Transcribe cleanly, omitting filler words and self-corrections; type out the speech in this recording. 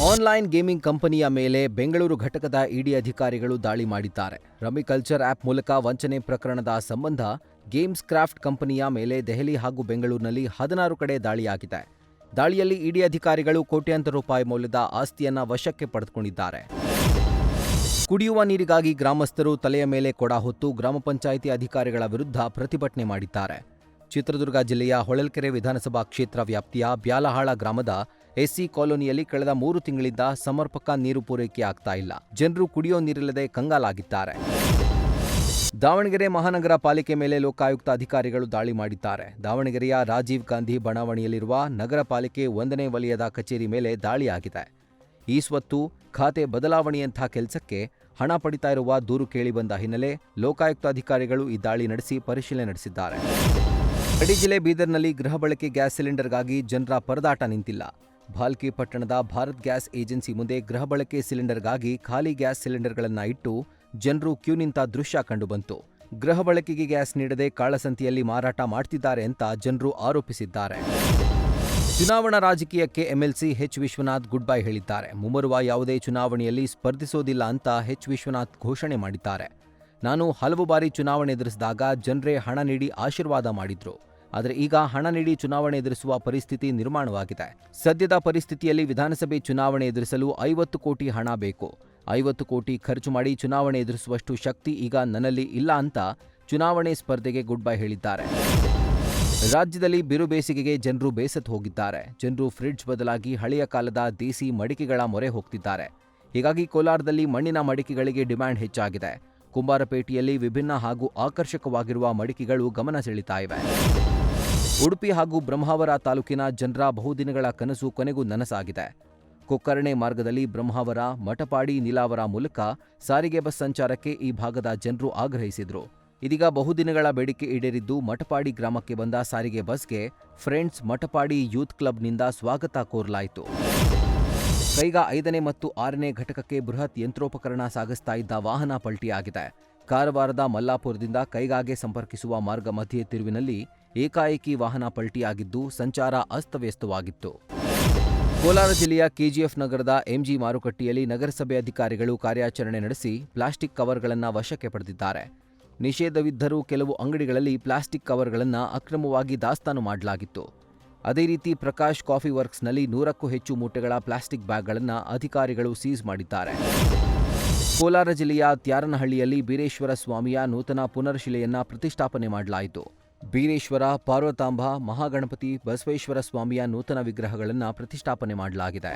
Online gaming ಕಂಪನಿಯ ಮೇಲೆ ಬೆಂಗಳೂರು ಘಟಕದ ಇಡಿ ಅಧಿಕಾರಿಗಳು ದಾಳಿ ಮಾಡಿದ್ದಾರೆ. ರಮ್ಮಿ ಕಲ್ಚರ್ ಆಪ್ ಮೂಲಕ ವಂಚನೆ ಪ್ರಕರಣದ ಸಂಬಂಧ ಗೇಮ್ಸ್ ಕ್ರಾಫ್ಟ್ ಕಂಪನಿಯ ಮೇಲೆ ದೆಹಲಿ ಹಾಗೂ ಬೆಂಗಳೂರಿನಲ್ಲಿ 16 ಕಡೆ ದಾಳಿಯಾಗಿದೆ. ದಾಳಿಯಲ್ಲಿ ಇಡಿ ಅಧಿಕಾರಿಗಳು ಕೋಟ್ಯಾಂತರ ರೂಪಾಯಿ ಮೌಲ್ಯದ ಆಸ್ತಿಯನ್ನ ವಶಕ್ಕೆ ಪಡೆದುಕೊಂಡಿದ್ದಾರೆ. ಕುಡಿಯುವ ನೀರಿಗಾಗಿ ಗ್ರಾಮಸ್ಥರು ತಲೆಯ ಮೇಲೆ ಕೊಡ ಹೊತ್ತು ಗ್ರಾಮ ಪಂಚಾಯಿತಿ ಅಧಿಕಾರಿಗಳ ವಿರುದ್ಧ ಪ್ರತಿಭಟನೆ ಮಾಡಿದ್ದಾರೆ. ಚಿತ್ರದುರ್ಗ ಜಿಲ್ಲೆಯ ಹೊಳಲ್ಕೆರೆ ವಿಧಾನಸಭಾ ಕ್ಷೇತ್ರ ವ್ಯಾಪ್ತಿಯ ಬ್ಯಾಲಹಾಳ ಗ್ರಾಮದ ಎಸ್ಸಿ ಕಾಲೋನಿಯಲ್ಲಿ ಕಳೆದ 3 ತಿಂಗಳಿಂದ ಸಮರ್ಪಕ ನೀರು ಪೂರೈಕೆ ಆಗ್ತಾ ಇಲ್ಲ. ಜನರು ಕುಡಿಯೋ ನೀರಿಲ್ಲದೆ ಕಂಗಾಲಾಗಿದ್ದಾರೆ. ದಾವಣಗೆರೆ ಮಹಾನಗರ ಪಾಲಿಕೆ ಮೇಲೆ ಲೋಕಾಯುಕ್ತ ಅಧಿಕಾರಿಗಳು ದಾಳಿ ಮಾಡಿದ್ದಾರೆ. ದಾವಣಗೆರೆಯ ರಾಜೀವ್ ಗಾಂಧಿ ಬಡಾವಣೆಯಲ್ಲಿರುವ ನಗರ ಪಾಲಿಕೆ 1ನೇ ವಲಯದ ಕಚೇರಿ ಮೇಲೆ ದಾಳಿಯಾಗಿದೆ. ಈ ಸ್ವತ್ತು ಖಾತೆ ಬದಲಾವಣೆಯಂಥ ಕೆಲಸಕ್ಕೆ ಹಣ ಪಡಿತಾ ಇರುವ ದೂರು ಕೇಳಿಬಂದ ಹಿನ್ನೆಲೆ ಲೋಕಾಯುಕ್ತ ಅಧಿಕಾರಿಗಳು ಈ ದಾಳಿ ನಡೆಸಿ ಪರಿಶೀಲನೆ ನಡೆಸಿದ್ದಾರೆ. ಗಡಿ ಜಿಲ್ಲೆ ಬೀದರ್ನಲ್ಲಿ ಗೃಹ ಬಳಕೆ ಗ್ಯಾಸ್ ಸಿಲಿಂಡರ್ಗಾಗಿ ಜನರ ಪರದಾಟ ನಿಂತಿಲ್ಲ. ಭಾಲ್ಕಿ ಪಟ್ಟಣದ ಭಾರತ್ ಗ್ಯಾಸ್ ಏಜೆನ್ಸಿ ಮುಂದೆ ಗೃಹ ಬಳಕೆ ಸಿಲಿಂಡರ್ಗಾಗಿ ಖಾಲಿ ಗ್ಯಾಸ್ ಸಿಲಿಂಡರ್ಗಳನ್ನು ಇಟ್ಟು ಜನರು ಕ್ಯೂ ನಿಂತ ದೃಶ್ಯ ಕಂಡುಬಂತು. ಗೃಹ ಬಳಕೆಗೆ ಗ್ಯಾಸ್ ನೀಡದೆ ಕಾಳಸಂತೆಯಲ್ಲಿ ಮಾರಾಟ ಮಾಡ್ತಿದ್ದಾರೆ ಅಂತ ಜನರು ಆರೋಪಿಸಿದ್ದಾರೆ. ಚುನಾವಣಾ ರಾಜಕೀಯಕ್ಕೆ MLC H Vishwanath good bye ಹೇಳಿದ್ದಾರೆ. ಮುಂಬರುವ ಯಾವುದೇ ಚುನಾವಣೆಯಲ್ಲಿ ಸ್ಪರ್ಧಿಸೋದಿಲ್ಲ ಅಂತ ಎಚ್ ವಿಶ್ವನಾಥ್ ಘೋಷಣೆ ಮಾಡಿದ್ದಾರೆ. ನಾನು ಹಲವು ಬಾರಿ ಚುನಾವಣೆ ಎದುರಿಸಿದಾಗ ಜನರೇ ಹಣ ನೀಡಿ ಆಶೀರ್ವಾದ ಮಾಡಿದ್ರು. ಆದರೆ ಈಗ ಹಣ ನೀಡಿ ಚುನಾವಣೆ ಎದುರಿಸುವ ಪರಿಸ್ಥಿತಿ ನಿರ್ಮಾಣವಾಗಿದೆ. ಸದ್ಯದ ಪರಿಸ್ಥಿತಿಯಲ್ಲಿ ವಿಧಾನಸಭೆ ಚುನಾವಣೆ ಎದುರಿಸಲು 50 ಕೋಟಿ ಹಣ ಬೇಕು. 50 ಕೋಟಿ ಖರ್ಚು ಮಾಡಿ ಚುನಾವಣೆ ಎದುರಿಸುವಷ್ಟು ಶಕ್ತಿ ಈಗ ನನ್ನಲ್ಲಿ ಇಲ್ಲ ಅಂತ ಚುನಾವಣೆ ಸ್ಪರ್ಧೆಗೆ ಗುಡ್ ಬೈ ಹೇಳಿದ್ದಾರೆ. ರಾಜ್ಯದಲ್ಲಿ ಬಿರು ಬೇಸಿಗೆಗೆ ಜನರು ಬೇಸತ್ತು ಹೋಗಿದ್ದಾರೆ. ಜನರು ಫ್ರಿಡ್ಜ್ ಬದಲಾಗಿ ಹಳೆಯ ಕಾಲದ ದೇಸಿ ಮಡಿಕೆಗಳ ಮೊರೆ ಹೋಗ್ತಿದ್ದಾರೆ. ಹೀಗಾಗಿ ಕೋಲಾರದಲ್ಲಿ ಮಣ್ಣಿನ ಮಡಿಕೆಗಳಿಗೆ ಡಿಮ್ಯಾಂಡ್ ಹೆಚ್ಚಾಗಿದೆ. ಕುಂಬಾರಪೇಟೆಯಲ್ಲಿ ವಿಭಿನ್ನ ಹಾಗೂ ಆಕರ್ಷಕವಾಗಿರುವ ಮಡಿಕೆಗಳು ಗಮನ ಸೆಳೀತಾ ಇವೆ. ಉಡುಪಿ ಹಾಗೂ ಬ್ರಹ್ಮಾವರ ತಾಲೂಕಿನ ಜನರ ಬಹುದಿನಗಳ ಕನಸು ಕೊನೆಗೂ ನನಸಾಗಿದೆ. ಕೊಕ್ಕರ್ಣೆ ಮಾರ್ಗದಲ್ಲಿ ಬ್ರಹ್ಮಾವರ, ಮಟಪಾಡಿ, ನೀಲಾವರ ಮೂಲಕ ಸಾರಿಗೆ ಬಸ್ ಸಂಚಾರಕ್ಕೆ ಈ ಭಾಗದ ಜನರು ಆಗ್ರಹಿಸಿದ್ರು. ಇದೀಗ ಬಹುದಿನಗಳ ಬೇಡಿಕೆ ಈಡೇರಿದ್ದು ಮಟಪಾಡಿ ಗ್ರಾಮಕ್ಕೆ ಬಂದ ಸಾರಿಗೆ ಬಸ್ಗೆ ಫ್ರೆಂಡ್ಸ್ ಮಟಪಾಡಿ ಯೂತ್ ಕ್ಲಬ್ನಿಂದ ಸ್ವಾಗತ ಕೋರಲಾಯಿತು. ಕೈಗಾ 5ನೇ ಮತ್ತು 6ನೇ ಘಟಕಕ್ಕೆ ಬೃಹತ್ ಯಂತ್ರೋಪಕರಣ ಸಾಗಿಸ್ತಾ ಇದ್ದ ವಾಹನ ಪಲ್ಟಿಯಾಗಿದೆ. ಕಾರವಾರದ ಮಲ್ಲಾಪುರದಿಂದ ಕೈಗಾಗೆ ಸಂಪರ್ಕಿಸುವ ಮಾರ್ಗ ಮಧ್ಯೆ ತಿರುವಿನಲ್ಲಿ ಏಕಾಏಕಿ ವಾಹನ ಪಲ್ಟಿಯಾಗಿದ್ದು ಸಂಚಾರ ಅಸ್ತವ್ಯಸ್ತವಾಗಿತ್ತು. ಕೋಲಾರ ಜಿಲ್ಲೆಯ ಕೆಜಿಎಫ್ ನಗರದ ಎಂಜಿ ಮಾರುಕಟ್ಟೆಯಲ್ಲಿ ನಗರಸಭೆ ಅಧಿಕಾರಿಗಳು ಕಾರ್ಯಾಚರಣೆ ನಡೆಸಿ ಪ್ಲಾಸ್ಟಿಕ್ ಕವರ್ಗಳನ್ನು ವಶಕ್ಕೆ ಪಡೆದಿದ್ದಾರೆ. ನಿಷೇಧವಿದ್ದರೂ ಕೆಲವು ಅಂಗಡಿಗಳಲ್ಲಿ ಪ್ಲಾಸ್ಟಿಕ್ ಕವರ್ಗಳನ್ನು ಅಕ್ರಮವಾಗಿ ದಾಸ್ತಾನು ಮಾಡಲಾಗಿತ್ತು. ಅದೇ ರೀತಿ ಪ್ರಕಾಶ್ ಕಾಫಿ ವರ್ಕ್ಸ್ನಲ್ಲಿ 100ಕ್ಕೂ ಹೆಚ್ಚು ಮೂಟೆಗಳ ಪ್ಲಾಸ್ಟಿಕ್ ಬ್ಯಾಗ್ಗಳನ್ನು ಅಧಿಕಾರಿಗಳು ಸೀಸ್ ಮಾಡಿದ್ದಾರೆ. ಕೋಲಾರ ಜಿಲ್ಲೆಯ ತ್ಯಾರನಹಳ್ಳಿಯಲ್ಲಿ ಬೀರೇಶ್ವರ ಸ್ವಾಮಿಯ ನೂತನ ಪುನರ್ಶಿಲೆಯನ್ನ ಪ್ರತಿಷ್ಠಾಪನೆ ಮಾಡಲಾಯಿತು. ಬೀರೇಶ್ವರ, ಪಾರ್ವತಾಂಬ, ಮಹಾಗಣಪತಿ, ಬಸವೇಶ್ವರ ಸ್ವಾಮಿಯ ನೂತನ ವಿಗ್ರಹಗಳನ್ನು ಪ್ರತಿಷ್ಠಾಪನೆ ಮಾಡಲಾಗಿದೆ.